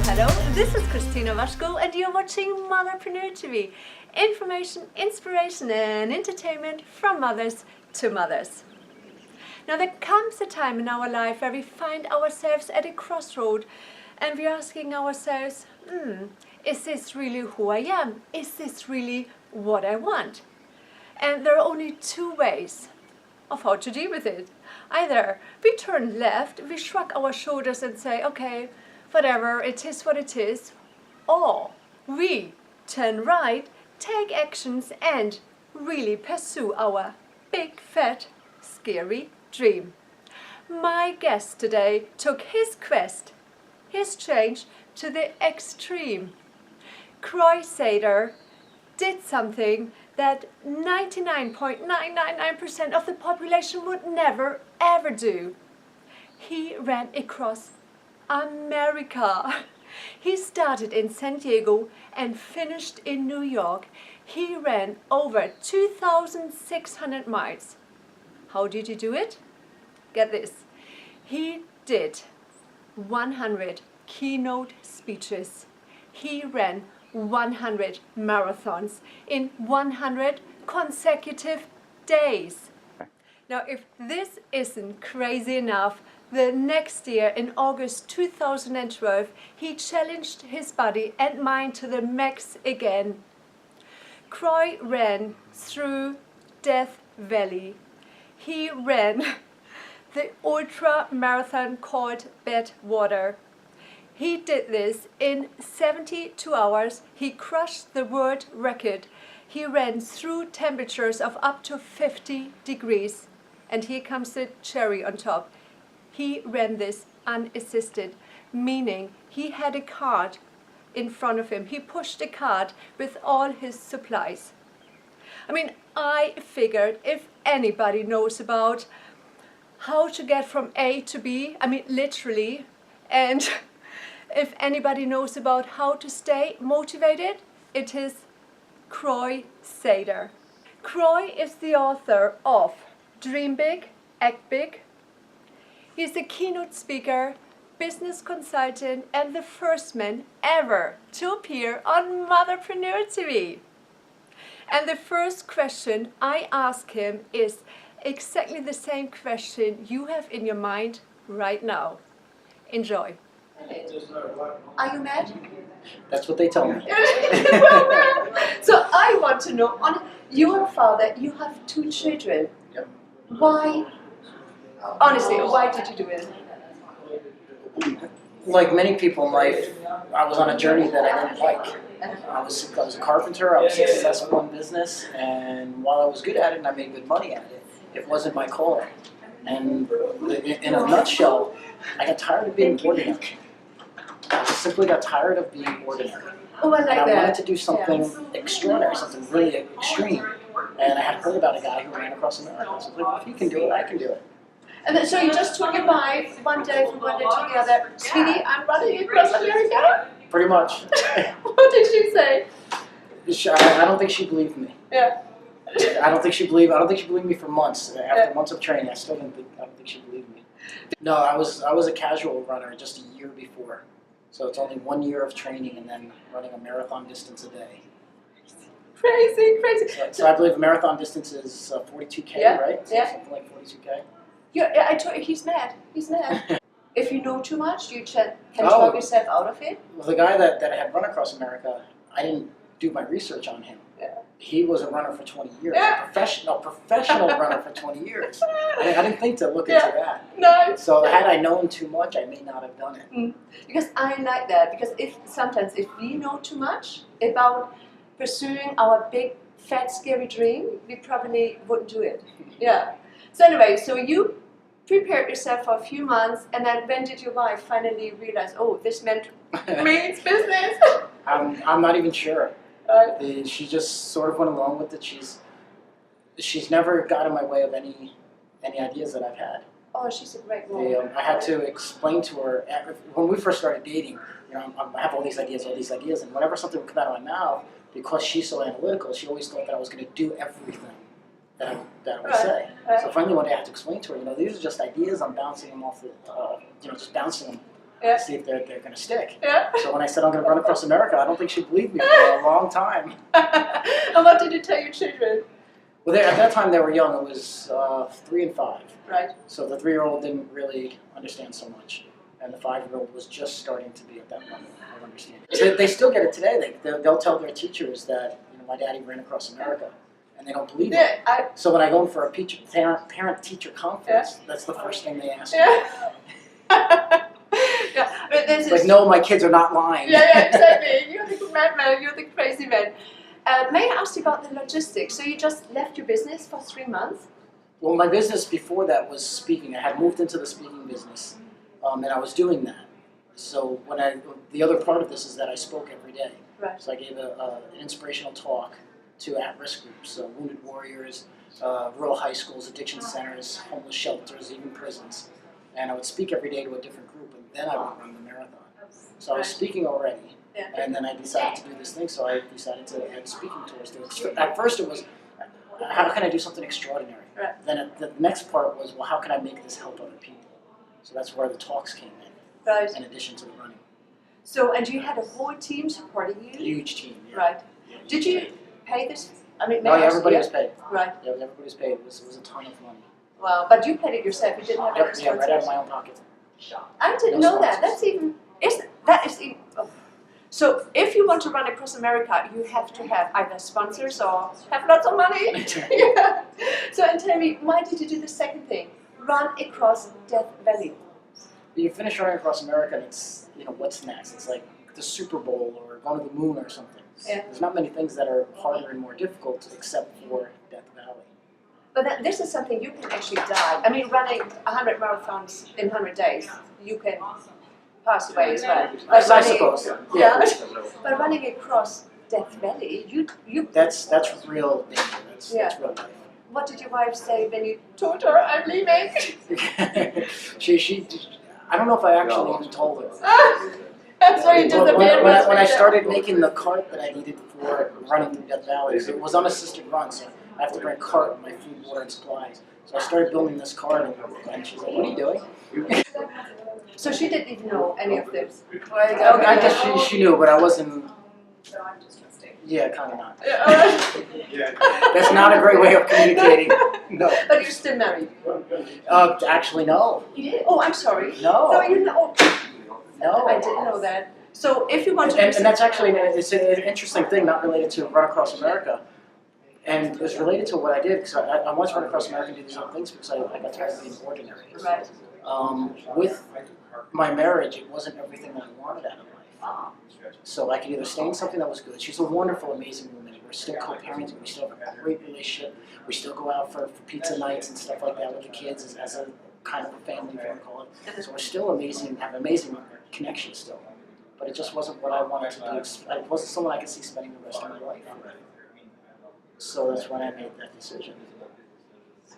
Hello, this is Christina Waschko and you're watching Motherpreneur TV. Information, inspiration and entertainment from mothers to mothers. Now there comes a time in our life where we find ourselves at a crossroad and we're asking ourselves, is this really who I am? Is this really what I want? And there are only two ways of how to deal with it. Either we turn left, we shrug our shoulders and say, okay, whatever, it is what it is, or we turn right, take actions and really pursue our big, fat, scary dream. My guest today took his quest, his change to the extreme. Croix Sather did something that 99.999% of the population would never ever do. He ran across America. He started in San Diego and finished in New York. He ran over 2,600 miles. How did he do it? Get this. He did 100 keynote speeches. He ran 100 marathons in 100 consecutive days. Now, if this isn't crazy enough, the next year, in August 2012, he challenged his body and mind to the max again. Croix ran through Death Valley. He ran the ultra marathon called Badwater. He did this in 72 hours. He crushed the world record. He ran through temperatures of up to 50 degrees. And here comes the cherry on top. He ran this unassisted, meaning he had a cart in front of him. He pushed a cart with all his supplies. I mean, I figured if anybody knows about how to get from A to B, I mean literally, and if anybody knows about how to stay motivated, it is Croix Sather. Croix is the author of Dream Big, Act Big. He's a keynote speaker, business consultant, and the first man ever to appear on Motherpreneur TV. And the first question I ask him is exactly the same question you have in your mind right now. Enjoy. Are you mad? That's what they tell me. So I want to know, you're a father, you have 2 children. Yep. Why, honestly, why did you do it? Like many people in life, I was on a journey that I didn't like. I was a carpenter, I was successful in business, and while I was good at it and I made good money at it, it wasn't my calling. And in a nutshell, I got tired of being ordinary. I simply got tired of being ordinary. Oh, I like and I that. wanted to do something extraordinary, something really extreme. And I had heard about a guy who ran across America. So I was like, well, if he can do it, I can do it. And then, so you just took your wife one day from one day to the other. Sweetie, I'm running across America? Pretty much. What did she say? I don't think she believed me. Yeah. I don't think she believed me for months. After months of training, I don't think she believed me. No, I was a casual runner just a year before. So it's only 1 year of training and then running a marathon distance a day. Crazy, crazy. So I believe a marathon distance is 42K, yeah, right? So yeah. something like 42K. Yeah, I told you, he's mad. He's mad. If you know too much, you can talk yourself out of it. Well, the guy that I had run across America, I didn't do my research on him. Yeah. He was a runner for 20 years. Yeah. A professional runner for 20 years. I didn't think to look into that. No. So had I known too much, I may not have done it. Because I like that. Because sometimes if we know too much about pursuing our big, fat, scary dream, we probably wouldn't do it. Yeah. So anyway, so you prepared yourself for a few months, and then when did your wife finally realize, oh, this means business? I'm not even sure. She just sort of went along with it. She's never got in my way of any ideas that I've had. Oh, she's a great woman. I had to explain to her when we first started dating. I have all these ideas, and whenever something would come out of my mouth, because she's so analytical, she always thought that I was going to do everything that I would say. So finally one day I had to explain to her, these are just ideas. I'm bouncing them off just bouncing them to see if they're going to stick. Yeah. So when I said I'm going to run across America, I don't think she believed me for a long time. And what did you tell your children? Well, at that time they were young. It was 3 and 5. Right. So the 3-year-old didn't really understand so much, and the 5-year-old was just starting to be at that level of understanding. They still get it today. They'll tell their teachers that my daddy ran across America, and they don't believe it. So when I go in for a parent-teacher conference, that's the first thing they ask me. Yeah, but this it's like, no, my kids are not lying. Yeah, exactly. You're the madman. You're the crazy man. May I ask you about the logistics? So you just left your business for 3 months? Well, my business before that was speaking. I had moved into the speaking business, and I was doing that. So the other part of this is that I spoke every day. Right. So I gave an inspirational talk to at-risk groups, so wounded warriors, rural high schools, addiction centers, homeless shelters, even prisons. And I would speak every day to a different group, and then I would run the marathon. So I was speaking already, and then I decided to do this thing, so I decided to add speaking tours to it. At first it was, how can I do something extraordinary? Right. Then the next part was, well, how can I make this help other people? So that's where the talks came in, Right. in addition to the running. So, and you had a whole team supporting you? Huge team, yeah. Right. Did you pay this? I mean, Everybody was paid. Right. Yeah, everybody was paid. It was a ton of money. Wow, but you paid it yourself. You didn't have any Yeah, right out of sponsors. my own pocket. I didn't No know that. sponsors. That's even. That is even. Oh. So, if you want to run across America, you have to have either sponsors or have lots of money. Yeah. So, and tell me, why did you do the second thing? Run across Death Valley. You finish running across America, and it's what's next? It's like the Super Bowl or going to the moon or something. Yeah. There's not many things that are harder and more difficult except for Death Valley. But this is something you can actually die. I mean, running 100 marathons in 100 days, you can pass away as well. But I suppose. Yeah. But running across Death Valley, you. That's real danger. That's real life. What did your wife say when you told her I'm leaving? she I don't know if I actually even told her. So you disappeared. When I started making the cart that I needed for running through Death Valley, because it was unassisted run, so I have to bring a cart with my food, water, and supplies. So I started building this cart, and she's like, "What are you doing?" So she didn't even know any of this. I guess she knew, but I wasn't. Yeah, kind of not. That's not a great way of communicating. No. But you're still married. Actually, no. You did? Oh, I'm sorry. No. No, you know. No. I didn't know that. So if you want to. And that's actually it's an interesting thing, not related to Run Across America. And it's related to what I did, because I once Run Across America and did these other things because I got tired of being ordinary. Right. With my marriage, it wasn't everything that I wanted out of life. So I could either stay in something that was good. She's a wonderful, amazing woman. We're still co-parenting. We still have a great relationship. We still go out for pizza nights and stuff like that with the kids as a kind of a family, if you want to call it. So we're still amazing, have amazing connection still. But it just wasn't what I wanted to do. It wasn't someone I could see spending the rest of my life. So that's when I made that decision.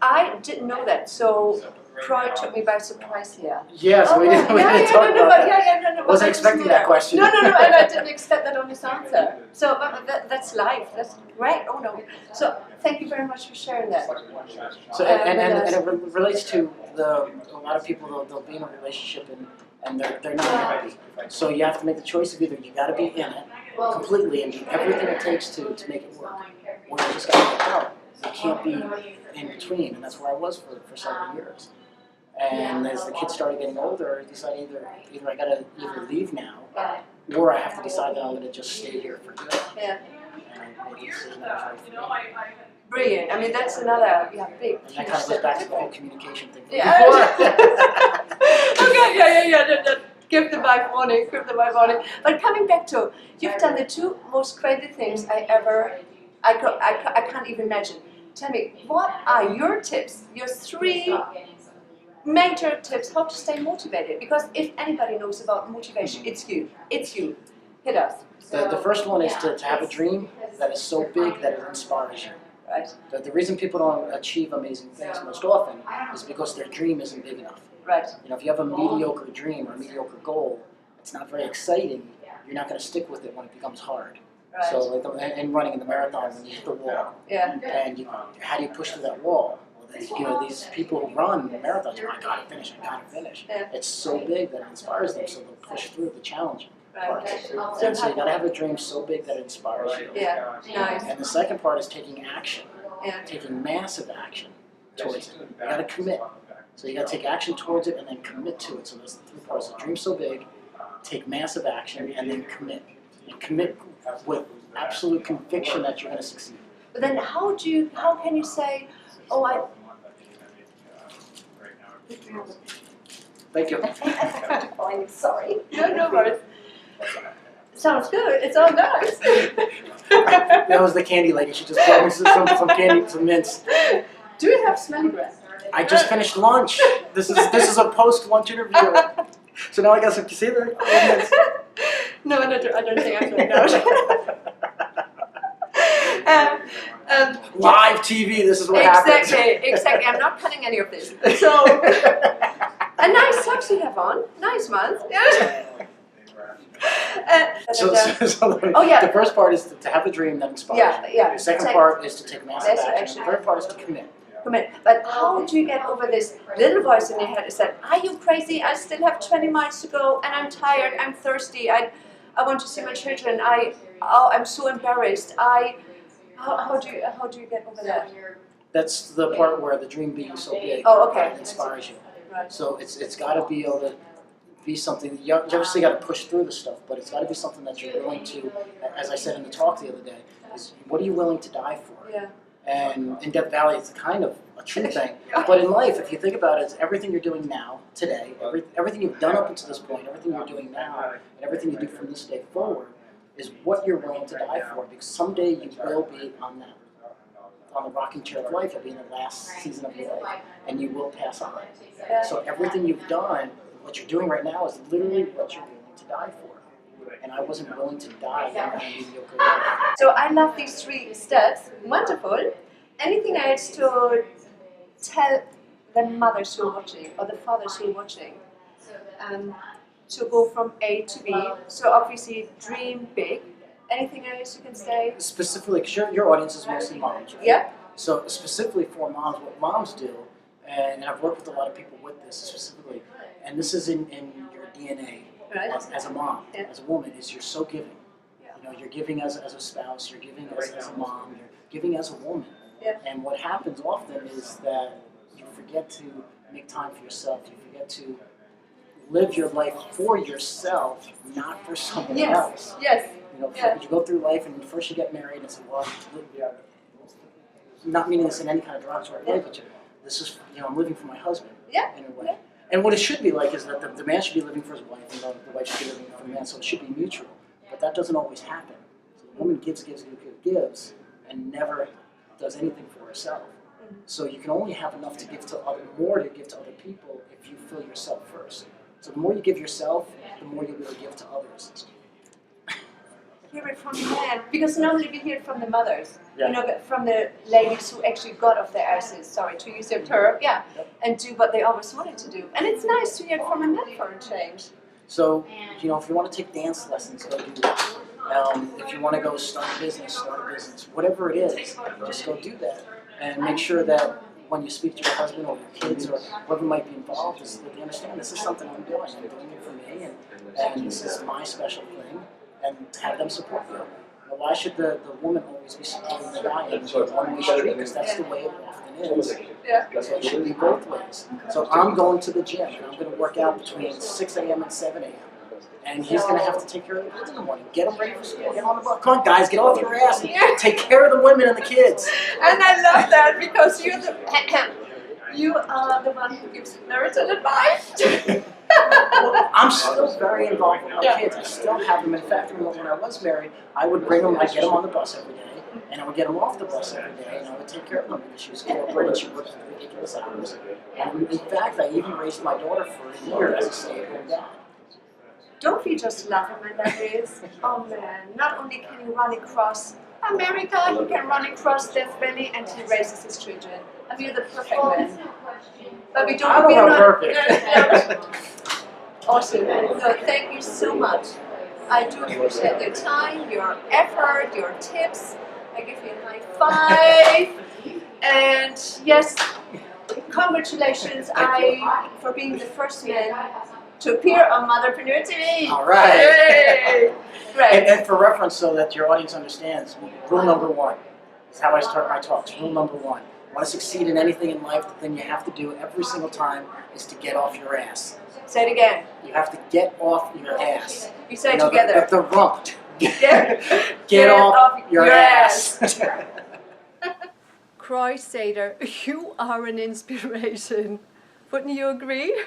I didn't know that. So Croix took me by surprise here. Yeah, so we didn't talk about that. No, Wasn't expecting that question. No, and I didn't expect that on this answer. So that's life. That's great. Oh no. So thank you very much for sharing that. So and it relates to a lot of people they'll be in a relationship and they're not happy. So you have to make the choice of either you got to be in it completely and do everything it takes to make it work, or you just got to get out. You can't be in between, and that's where I was for several years. And as the kids started getting older, I decided either I got to leave now, or I have to decide that I'm going to just stay here for good. Yeah. And I made the decision that was right for me. Brilliant. I mean, that's another big. And that kind of goes back to the whole communication thing from Yeah. before. Okay, yeah. Give the wife warning, But coming back to, you've done the two most crazy things I can't even imagine. Tell me, what are your tips, your 3 major tips how to stay motivated? Because if anybody knows about motivation, it's you. Hit us. The first one is to have a dream that is so big that it inspires you. Right. The reason people don't achieve amazing things most often is because their dream isn't big enough. Right. If you have a mediocre dream or a mediocre goal, it's not very exciting. You're not going to stick with it when it becomes hard. Right. So, in running in the marathon, when you hit the wall, Yeah. and how do you push through that wall? Well, these people who run marathons, I gotta finish. Yeah. It's so big that it inspires them, so they'll push through the challenging parts. Right. And so you gotta have a dream so big that it inspires you. Yeah, nice. And the second part is taking action, Yeah. taking massive action towards it. You gotta commit. So you gotta take action towards it and then commit to it. So there's the three parts. The dream so big, take massive action, and then commit. And commit with absolute conviction that you're gonna succeed. But then how can you say, oh, Thank you. I'm sorry. No worries. Sounds good. It's all nice. That was the candy lady. She just brought me some candy, some mints. Do you have smelly breath? I just finished lunch. This is a post-lunch interview. So now I got some Casilla. No, I don't think I'm doing that. Live TV, this is what happens. Exactly. I'm not cutting any of this. So, a nice socks you have on. Nice ones. Oh yeah. The first part is to have a dream that inspires you. Yeah. The second part is to take massive action. The third part is to commit. But how do you get over this little voice in your head that said, are you crazy? I still have 20 miles to go and I'm tired, I'm thirsty, I want to see my children, I'm so embarrassed. How do you get over that? That's the part where the dream being so big inspires you. Right. So it's got to be able to be something, you obviously got to push through the stuff, but it's got to be something that you're willing to, as I said in the talk the other day, is what are you willing to die for? Yeah. And in Death Valley, it's kind of a true thing. But in life, if you think about it, it's everything you're doing now, today, everything you've done up until this point, everything you're doing now, and everything you do from this day forward, is what you're willing to die for. Because someday you will be on the rocking chair of life. You'll be in the last season of your life, and you will pass on. So everything you've done, what you're doing right now, is literally what you're willing to die for. And I wasn't willing to die in a mediocre life. So I love these 3 steps. Wonderful. Anything else to tell the mothers who are watching or the fathers who are watching to go from A to B? So obviously dream big. Anything else you can say? Specifically, because your audience is mostly moms, right? Yeah. So specifically for moms, what moms do, and I've worked with a lot of people with this specifically, and this is in your DNA. Right. As a mom, Yeah. as a woman, is you're so giving. Yeah. You know, you're giving as a spouse, you're giving as a mom, you're giving as a woman. Yeah. And what happens often is that you forget to make time for yourself. You forget to live your life for yourself, not for someone else. Yes. You know, you go through life and first you get married and say, well, not meaning this in any kind of derogatory way, but this is, I'm living for my husband in a way. Yeah. And what it should be like is that the man should be living for his wife and the wife should be living for the man, so it should be mutual. But that doesn't always happen. So the woman gives, and never does anything for herself. So you can only have enough to give to more to give to other people if you fill yourself first. So the more you give yourself, the more you'll be able to give to others. Hear it from the men, because normally we hear it from the mothers, Yeah. from the ladies who actually got off their asses, sorry to use your term, and do what they always wanted to do. And it's nice to hear it from a man for a change. So, if you want to take dance lessons, go do that. If you want to go start a business, whatever it is, just go do that. And make sure that when you speak to your husband or your kids or whoever might be involved, is that they understand this is something I'm doing. I'm doing it for me, and this is my special thing. And have them support you. Now, why should the woman always be supporting the guy in one-way street? Because that's the way it often is. Yeah. So it should be both ways. So I'm going to the gym and I'm going to work out between 6 a.m. and 7 a.m. And he's going to have to take care of the kids in the morning. Get them ready for school. Get on the bus. Come on, guys, get off your ass and take care of the women and the kids. And I love that because you are the one who gives marital advice. Well, I'm still very involved with my kids. I still have them. In fact, when I was married, I would bring them, I'd get them on the bus every day, and I would get them off the bus every day, and I would take care of them because she was corporate and she worked ridiculous hours. And in fact, I even raised my daughter for a year as a stay-at-home dad. Don't we just love him, and that is, oh man, not only can he run across America, he can run across Death Valley and he raises his children. I mean, you're the perfect man. But we don't. I'm not perfect. Awesome. No, thank you so much. I do appreciate your time, your effort, your tips. I give you a high five. And yes, congratulations for being the first man to appear on Motherpreneur TV. All right. Yay! Right. And for reference, so that your audience understands, rule number one is how I start my talks. Rule number one: want to succeed in anything in life, the thing you have to do every single time is to get off your ass. Say it again. You have to get off your ass. You say it know, together. The rump. Get off your ass. Croix Sather, you are an inspiration. Wouldn't you agree?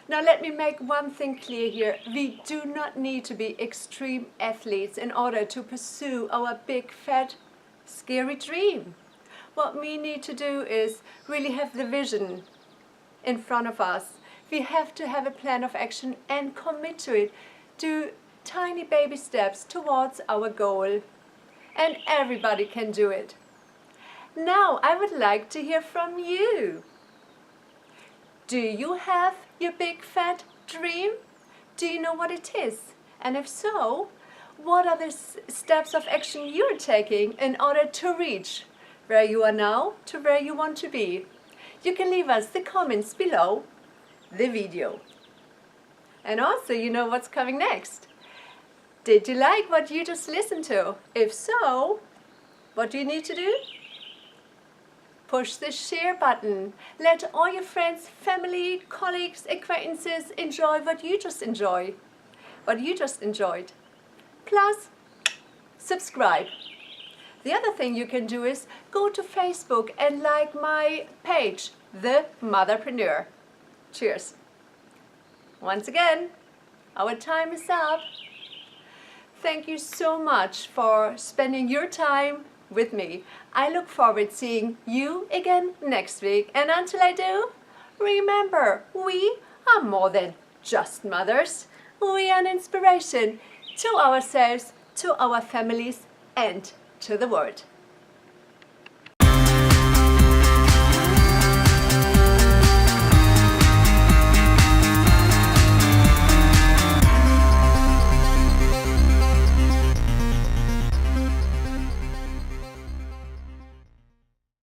Now let me make one thing clear here. We do not need to be extreme athletes in order to pursue our big, fat, scary dream. What we need to do is really have the vision in front of us. We have to have a plan of action and commit to it. Do tiny baby steps towards our goal. And everybody can do it. Now I would like to hear from you. Do you have your big fat dream? Do you know what it is? And if so, what are the steps of action you're taking in order to reach where you are now to where you want to be? You can leave us the comments below the video. And also, you know what's coming next. Did you like what you just listened to? If so, what do you need to do? Push the share button. Let all your friends, family, colleagues, acquaintances enjoy what you just enjoyed. Plus, subscribe. The other thing you can do is go to Facebook and like my page, The Motherpreneur. Cheers. Once again, our time is up. Thank you so much for spending your time with me. I look forward to seeing you again next week. And until I do, remember, we are more than just mothers. We are an inspiration to ourselves, to our families, and to the world.